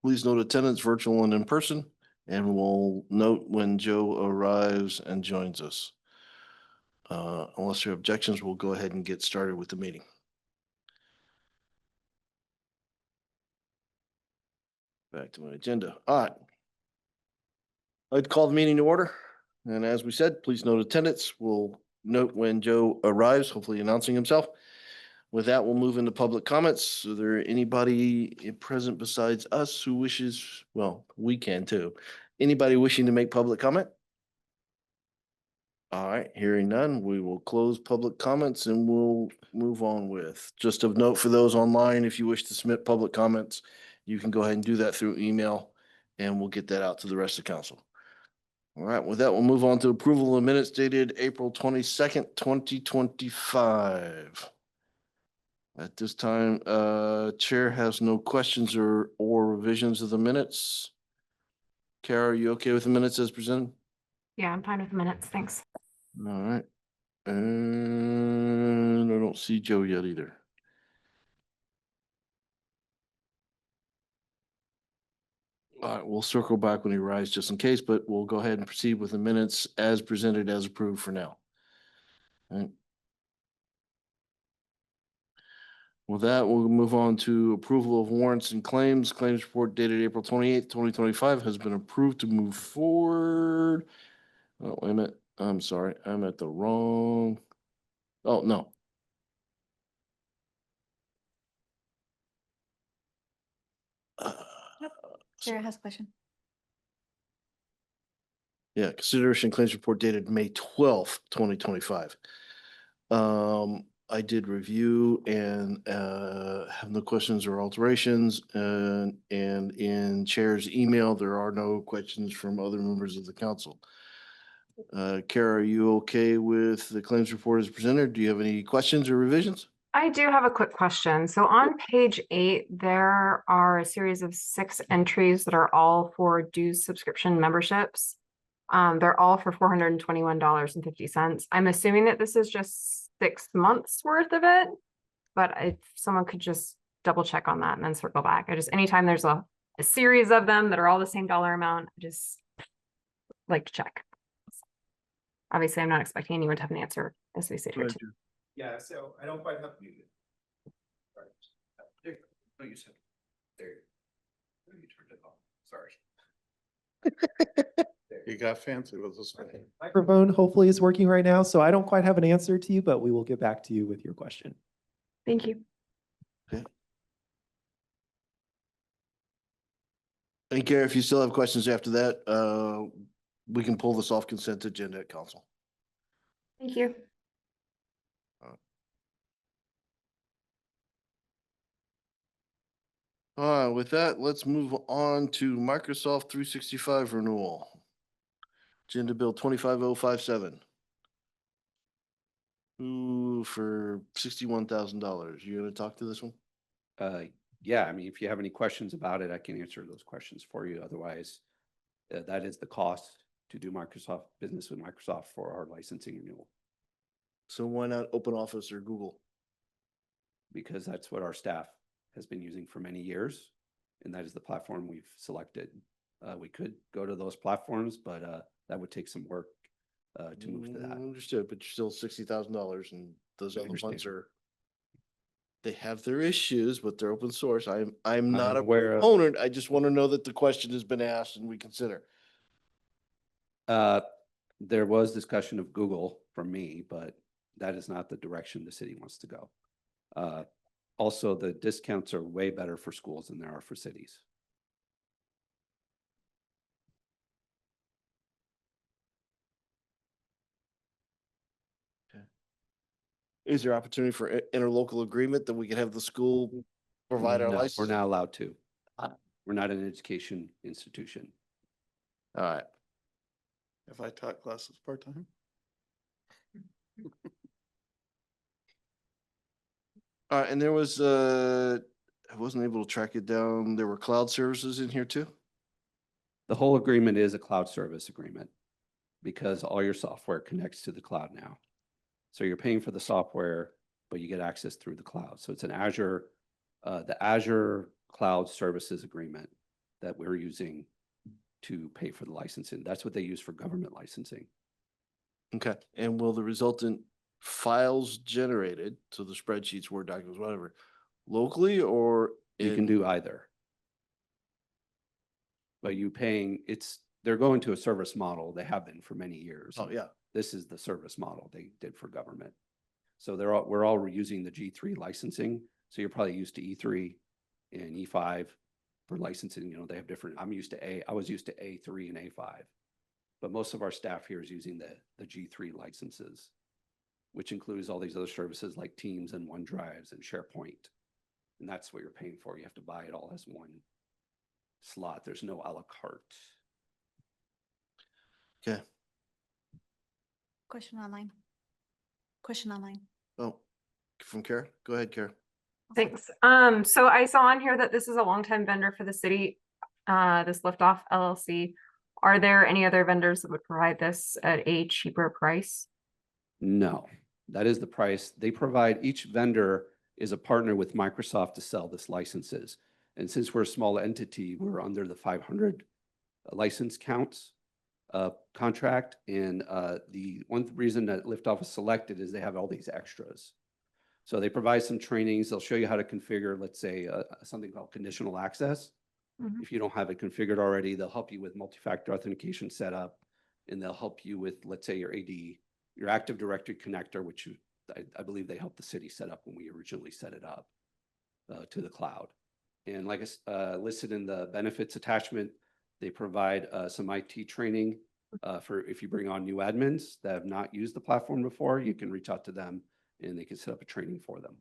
Please note attendance, virtual and in person, and we'll note when Joe arrives and joins us. Unless there are objections, we'll go ahead and get started with the meeting. Back to my agenda. All right. I'd call the meeting to order. And as we said, please note attendance. We'll note when Joe arrives, hopefully announcing himself. With that, we'll move into public comments. Is there anybody present besides us who wishes, well, we can too. Anybody wishing to make public comment? All right, hearing none, we will close public comments and we'll move on with. Just of note for those online, if you wish to submit public comments, you can go ahead and do that through email and we'll get that out to the rest of council. All right, with that, we'll move on to approval of minutes dated April 22nd, 2025. At this time, Chair has no questions or revisions of the minutes. Kara, are you okay with the minutes as presented? Yeah, I'm fine with the minutes. Thanks. All right. And I don't see Joe yet either. All right, we'll circle back when he arrives just in case, but we'll go ahead and proceed with the minutes as presented as approved for now. All right. With that, we'll move on to approval of warrants and claims. Claims report dated April 28th, 2025 has been approved to move forward. Oh, wait a minute. I'm sorry. I'm at the wrong. Oh, no. Sarah has a question. Yeah, consideration claims report dated May 12th, 2025. I did review and have no questions or alterations. And in chair's email, there are no questions from other members of the council. Kara, are you okay with the claims report as presented? Do you have any questions or revisions? I do have a quick question. So on page 8, there are a series of 6 entries that are all for dues subscription memberships. They're all for $421.50. I'm assuming that this is just 6 months worth of it, but if someone could just double check on that and then circle back. Anytime there's a series of them that are all the same dollar amount, I just like to check. Obviously, I'm not expecting anyone to have an answer as we sit here. Yeah, so I don't quite have muted. There, no, you said, there. You turned it off, sorry. You got fancy with this. Okay. Microphone hopefully is working right now, so I don't quite have an answer to you, but we will get back to you with your question. Thank you. Okay. And Kara, if you still have questions after that, we can pull this off consent agenda at council. Thank you. With that, let's move on to Microsoft 365 renewal. Agenda Bill 25057. Ooh, for $61,000. You gonna talk to this one? Yeah, I mean, if you have any questions about it, I can answer those questions for you. Otherwise, that is the cost to do Microsoft business with Microsoft for our licensing renewal. So why not Open Office or Google? Because that's what our staff has been using for many years, and that is the platform we've selected. We could go to those platforms, but that would take some work to move to that. Understood, but you're still $60,000, and those other ones are. They have their issues, but they're open source. I'm not a proponent. I just want to know that the question has been asked and we consider. There was discussion of Google from me, but that is not the direction the city wants to go. Also, the discounts are way better for schools than there are for cities. Is there opportunity for interlocal agreement that we can have the school provide our license? We're not allowed to. We're not an education institution. All right. If I taught classes part-time. All right, and there was, I wasn't able to track it down. There were cloud services in here too? The whole agreement is a cloud service agreement because all your software connects to the cloud now. So you're paying for the software, but you get access through the cloud. So it's an Azure, the Azure Cloud Services Agreement. that we're using to pay for the licensing. That's what they use for government licensing. Okay, and will the resultant files generated, so the spreadsheets, Word documents, whatever, locally or? You can in- do either. But they're going to a service model. They have been for many years. Oh, yeah, This is the service model they did for government. So we're all using the G3 licensing. So you're probably used to E3 and E5 for licensing. They have different, I was used to A3 and A5. But most of our staff here is using the G3 licenses, which includes all these other services like Teams and OneDrives and SharePoint. And that's what you're paying for. You have to buy it all as one slot. There's no a la carte. okay. Question online. Question online. Oh, from Kara? Go ahead, Kara. Thanks. So I saw on here that this is a longtime vendor for the city, this Liftoff LLC. Are there any other vendors that would provide this at a cheaper price? No, that is the price. They provide, each vendor is a partner with Microsoft to sell this licenses. And since we're a small entity, we're under the 500 license counts contract. And the one reason that Liftoff is selected is they have all these extras. So they provide some trainings. They'll show you how to configure, let's say, something called conditional access. Mhm. If you don't have it configured already, they'll help you with multi-factor authentication setup, and they'll help you with, let's say, your Active Directory connector, which I believe they helped the city set up when we originally set it up to the cloud. And like listed in the benefits attachment, they provide some IT training for if you bring on new admins that have not used the platform before, you can reach out to them and they can set up a training for them.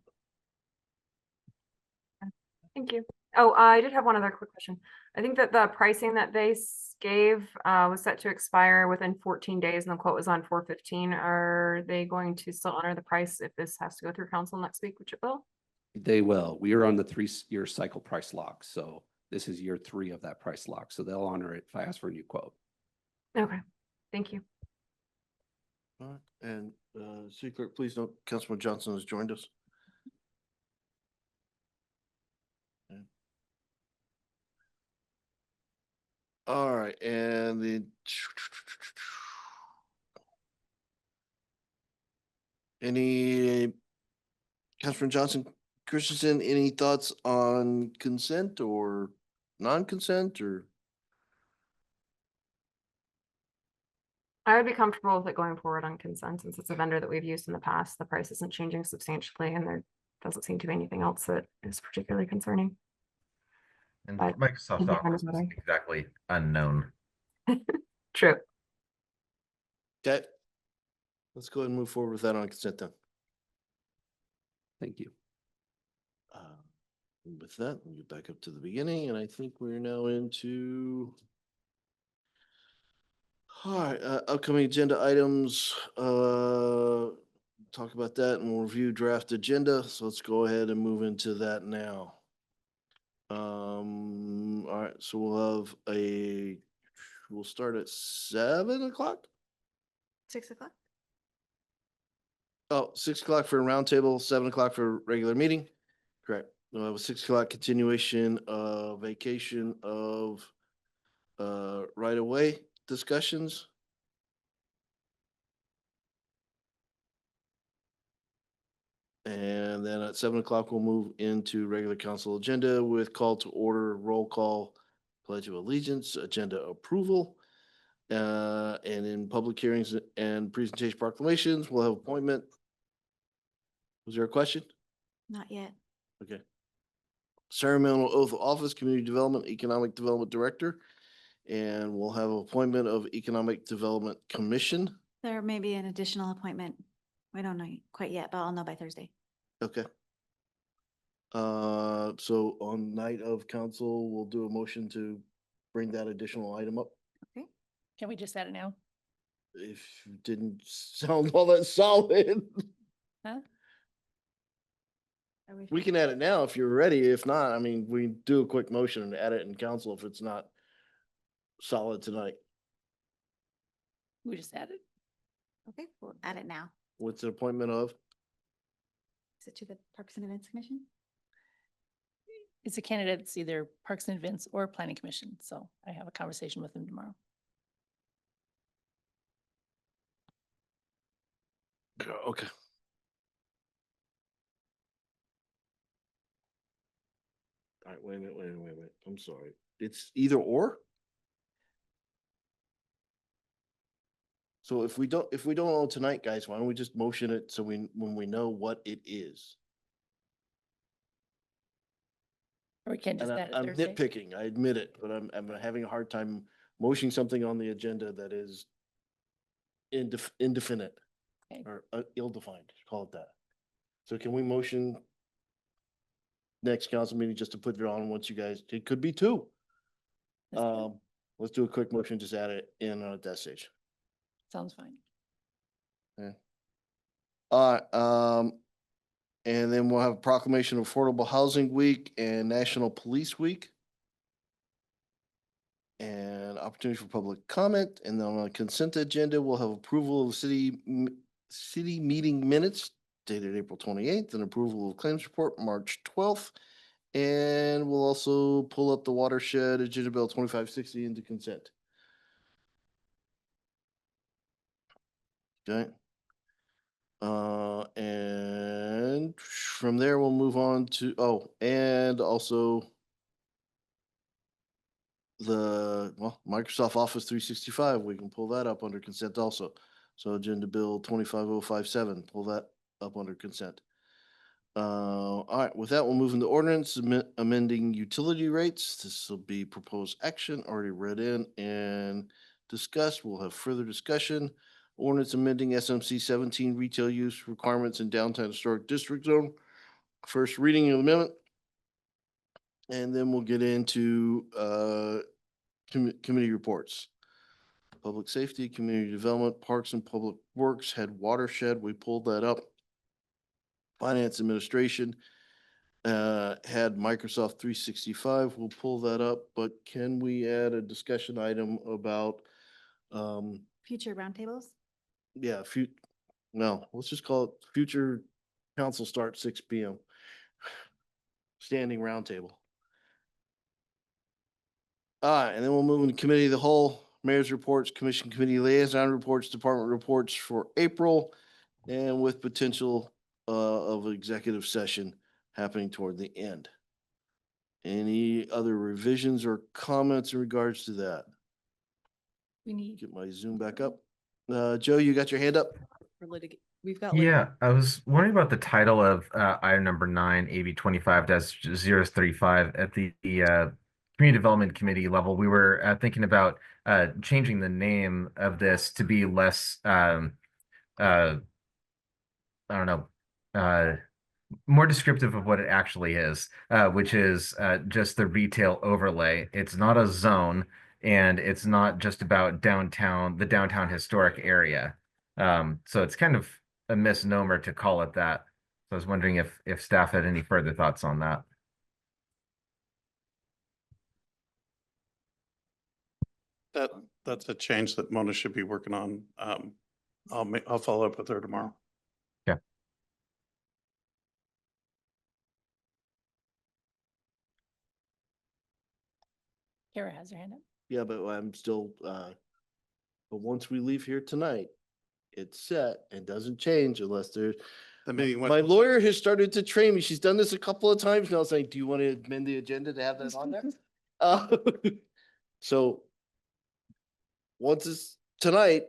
Thank you. Oh, I did have one other quick question. I think that the pricing that they gave was set to expire within 14 days and the quote was on 4/15. Are they going to still honor the price if this has to go through council next week, which it will? They will. We are on the 3-year cycle price lock. So this is year 3 of that price lock. So they'll honor it if I ask for a new quote. Okay, thank you. All right, and City Clerk, please note Councilman Johnson has joined us. Okay. All right, and Councilman Johnson, Christensen, any thoughts on consent or non-consent or? I would be comfortable with it going forward on consent since it's a vendor that we've used in the past. The price isn't changing substantially and there doesn't seem to be anything else that is particularly concerning. And But Microsoft independent Office of is that. exactly unknown. True. Okay. Let's go ahead and move forward with that on consent then. Thank you. With that, we'll get back up to the beginning, and I think we're now into. All right, upcoming agenda items, talk about that and we'll review draft agenda. So let's go ahead and move into that now. All right, so we'll start at 7:00. 6 o'clock? Oh, 6:00 for a roundtable, 7:00 for a regular meeting. Correct. We'll have a 6:00 continuation of vacation of right away discussions. And then at 7:00, we'll move into regular council agenda with call to order, roll call, pledge of allegiance, agenda approval. And in public hearings and presentation proclamations, we'll have appointment. Was there a question? Not yet. Okay. Ceremonial oath of office, community development, economic development director. And we'll have appointment of economic development commission. There may be an additional appointment. We don't know quite yet, but I'll know by Thursday. Okay. So on night of council, we'll do a motion to bring that additional item up. Okay. Can we just add it now? If you didn't sound all that solid, Huh? Are we can add it now if you're ready. If not, I mean, we do a quick motion and add it in council if it's not solid tonight. We just add it? Okay, we'll add it now. What's the appointment of? Is it to the Parks and Events Commission? it's a candidate that's either Parks and Events or Planning Commission, so I have a conversation with him tomorrow. Okay. All right, wait a minute. I'm sorry. It's either or? So if we don't know tonight, guys, why don't we just motion it so when we know what it is? Or we can just And add it I'm Thursday. nitpicking, I admit it, but I'm having a hard time motioning something on the agenda that is indefinite Okay. or ill-defined, call it that. So can we motion next council meeting just to put it on once you guys, it could be two. That's good. Let's do a quick motion, just add it in at that stage. Sounds fine. And then we'll have proclamation of Affordable Housing Week and National Police Week. And opportunity for public comment, and then on the consent agenda, we'll have approval of city meeting minutes dated April 28th and approval of claims report March 12th. And we'll also pull up the watershed agenda bill 2560 into consent. Okay. And from there, we'll move on to, and also Microsoft Office 365, we can pull that up under consent also. So agenda bill 25057, pull that up under consent. All right, with that, we'll move into ordinance amending utility rates. This will be proposed action already read in and discussed. We'll have further discussion. Ordinance amending SMC 17 retail use requirements in downtown historic district zone. First reading of the amendment. And then we'll get into committee reports. Public safety, community development, parks and public works had watershed. We pulled that up. Finance administration had Microsoft 365. We'll pull that up, but can we add a discussion item about Future roundtables? yeah, no, let's just call it future council start 6 PM. Standing roundtable. All right, and then we'll move into committee of the whole, mayor's reports, commission committee liaison reports, department reports for April, and with potential of executive session happening toward the end. Any other revisions or comments in regards to that? We need, Get my Zoom back up. Joe, you got your hand up? We've got. Yeah, I was wondering about the title of item number 9, AB 25-035 at the Community Development Committee level. We were thinking about changing the name of this to be less, I don't know, more descriptive of what it actually is, which is just the retail overlay. It's not a zone, and it's not just about downtown, the downtown historic area. So it's kind of a misnomer to call it that. So I was wondering if staff had any further thoughts on that. That's a change that Mona should be working on. I'll follow up with her tomorrow. Kara has her hand up. Yeah, but I'm still, but once we leave here tonight, it's set and doesn't change unless there's, The meeting went. my lawyer has started to train me. She's done this a couple of times now, saying, do you want to amend the agenda to have that on there? So once it's tonight,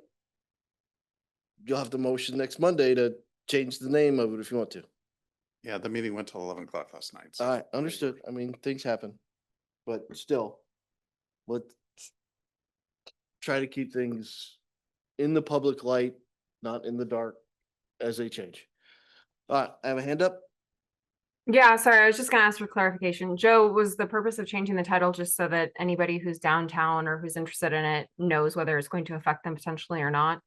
you'll have the motion next Monday to change the name of it if you want to. Yeah, the meeting went till 11 o'clock last night. so- All right, understood. I mean, things happen, but still, let's try to keep things in the public light, not in the dark as they change. All right, I have a hand up. Yeah, sorry, I was just gonna ask for clarification. Joe, was the purpose of changing the title just so that anybody who's downtown or who's interested in it knows whether it's going to affect them potentially or not?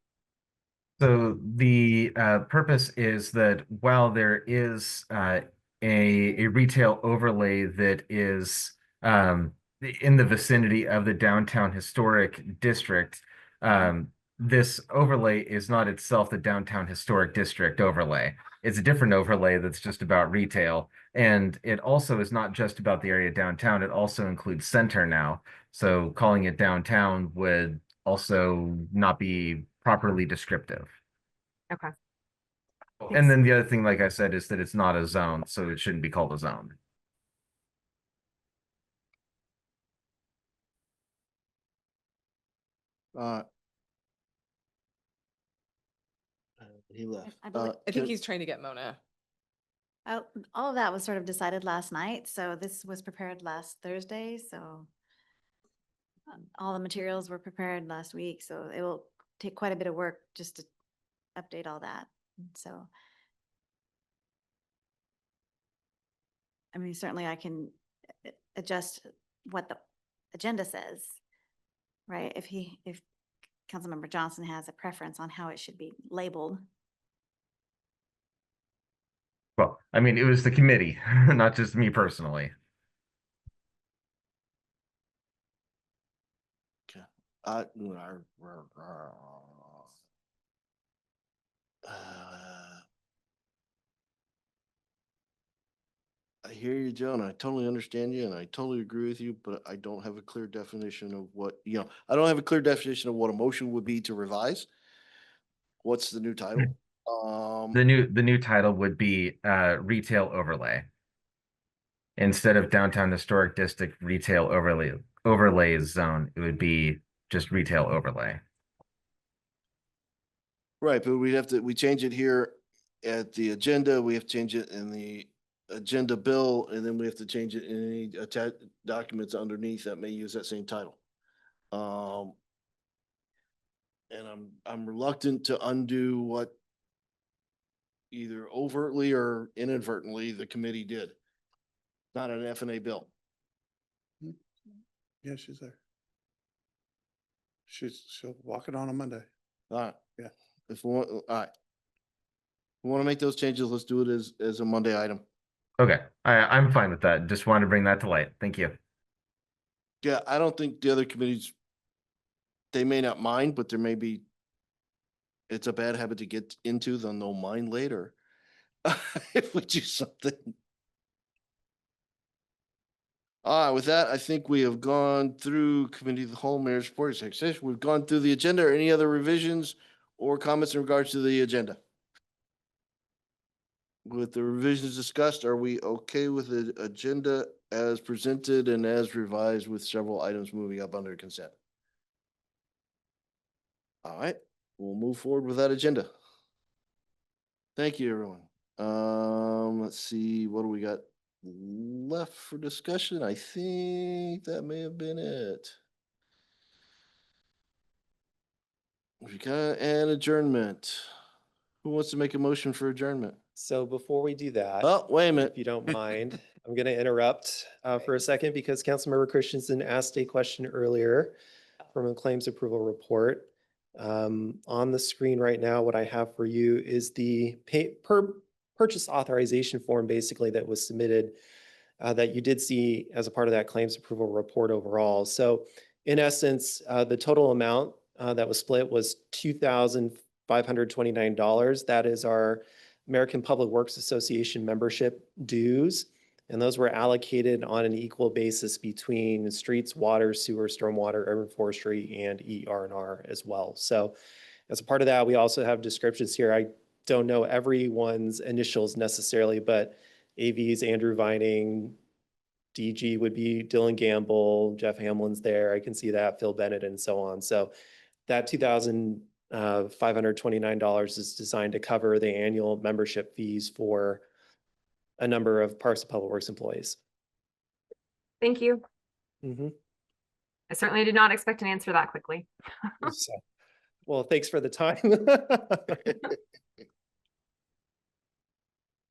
So the purpose is that while there is a retail overlay that is in the vicinity of the downtown historic district, this overlay is not itself the downtown historic district overlay. It's a different overlay that's just about retail. And it also is not just about the area downtown. It also includes center now. So calling it downtown would also not be properly descriptive. Okay. And then the other thing, like I said, is that it's not a zone, so it shouldn't be called a zone. Uh, he left. I believe- I think he's trying to get Mona. All of that was sort of decided last night, so this was prepared last Thursday, so all the materials were prepared last week, so it will take quite a bit of work just to update all that. So I mean, certainly I can adjust what the agenda says, right? If Councilmember Johnson has a preference on how it should be labeled. Well, I mean, it was the committee, not just me personally. Okay. I hear you, Joe, and I totally understand you, and I totally agree with you, but I don't have a clear definition of what, I don't have a clear definition of what a motion would be to revise. What's the new title? The new title would be retail overlay. Instead of downtown historic district retail overlay zone, it would be just retail overlay. Right, but we change it here at the agenda, we have to change it in the agenda bill, and then we have to change it in any attached documents underneath that may use that same title. And I'm reluctant to undo what either overtly or inadvertently the committee did. Not an F&A bill. Yeah, she's there. She'll walk it on Monday. All right. Yeah. If we want, all right. We want to make those changes, let's do it as a Monday item. Okay, I'm fine with that. Just wanted to bring that to light. Thank you. Yeah, I don't think the other committees, they may not mind, but there may be, it's a bad habit to get into, they'll know mind later. If we do something. All right, with that, I think we have gone through committee of the whole mayor's report section. We've gone through the agenda. Are any other revisions or comments in regards to the agenda? With the revisions discussed, are we okay with the agenda as presented and as revised with several items moving up under consent? All right, we'll move forward with that agenda. Thank you, everyone. Let's see, what do we got left for discussion? I think that may have been it. We got an adjournment. Who wants to make a motion for adjournment? So before we do that. Oh, wait a minute. If you don't mind, I'm going to interrupt for a second because Councilmember Christensen asked a question earlier from a claims approval report. On the screen right now, what I have for you is the purchase authorization form basically that was submitted that you did see as a part of that claims approval report overall. So in essence, the total amount that was split was $2,529. That is our American Public Works Association membership dues. And those were allocated on an equal basis between streets, water, sewer, stormwater, urban forestry, and ER&R as well. So as a part of that, we also have descriptions here. I don't know everyone's initials necessarily, but AV's Andrew Vining, DG would be Dylan Gamble, Jeff Hamlin's there. I can see that, Phil Bennett, and so on. So that $2,529 is designed to cover the annual membership fees for a number of Parks and Public Works employees. Thank you. Mhm. I certainly did not expect an answer that quickly. So, well, thanks for the time.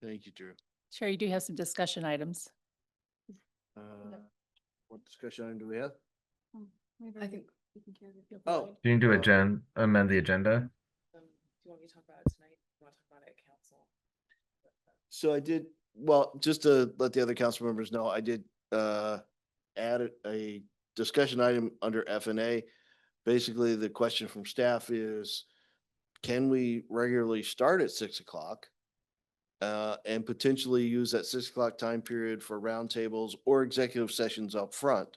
Thank you, Drew. Chair, you do have some discussion items. What discussion item do we have? I think. Oh, Do you need to amend the agenda? Do you want me to talk about it tonight? You want to talk about it at council? so I did, well, just to let the other council members know, I did add a discussion item under F&A basically the question from staff is, can we regularly start at 6 o'clock? And potentially use that 6 o'clock time period for roundtables or executive sessions up front?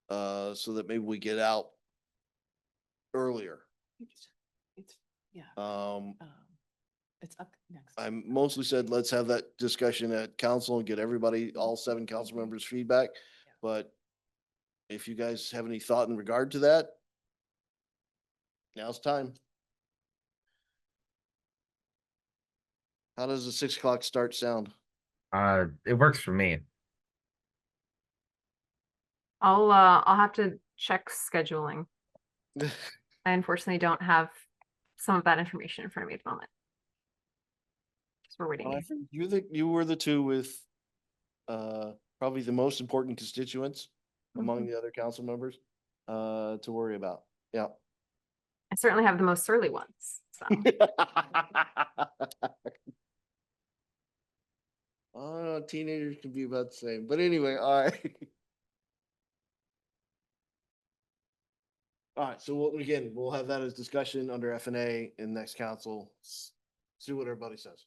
So that maybe we get out earlier. It's, yeah, Um, it's up next. I mostly said, let's have that discussion at council and get everybody, all 7 council members' feedback. But if you guys have any thought in regard to that, now's time. How does the 6 o'clock start sound? It works for me. I'll have to check scheduling. I unfortunately don't have some of that information in front of me at the moment. So we're waiting. I think you were the two with probably the most important constituents among the other council members to worry about. Yeah. I certainly have the most surly ones, so. Teenagers can be about the same, but anyway, all right. All right, so we'll have that as discussion under F&A in next council. See what everybody says.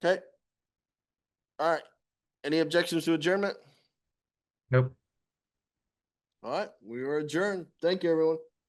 Okay. All right. Any objections to adjournment? Nope. All right, we are adjourned. Thank you, everyone.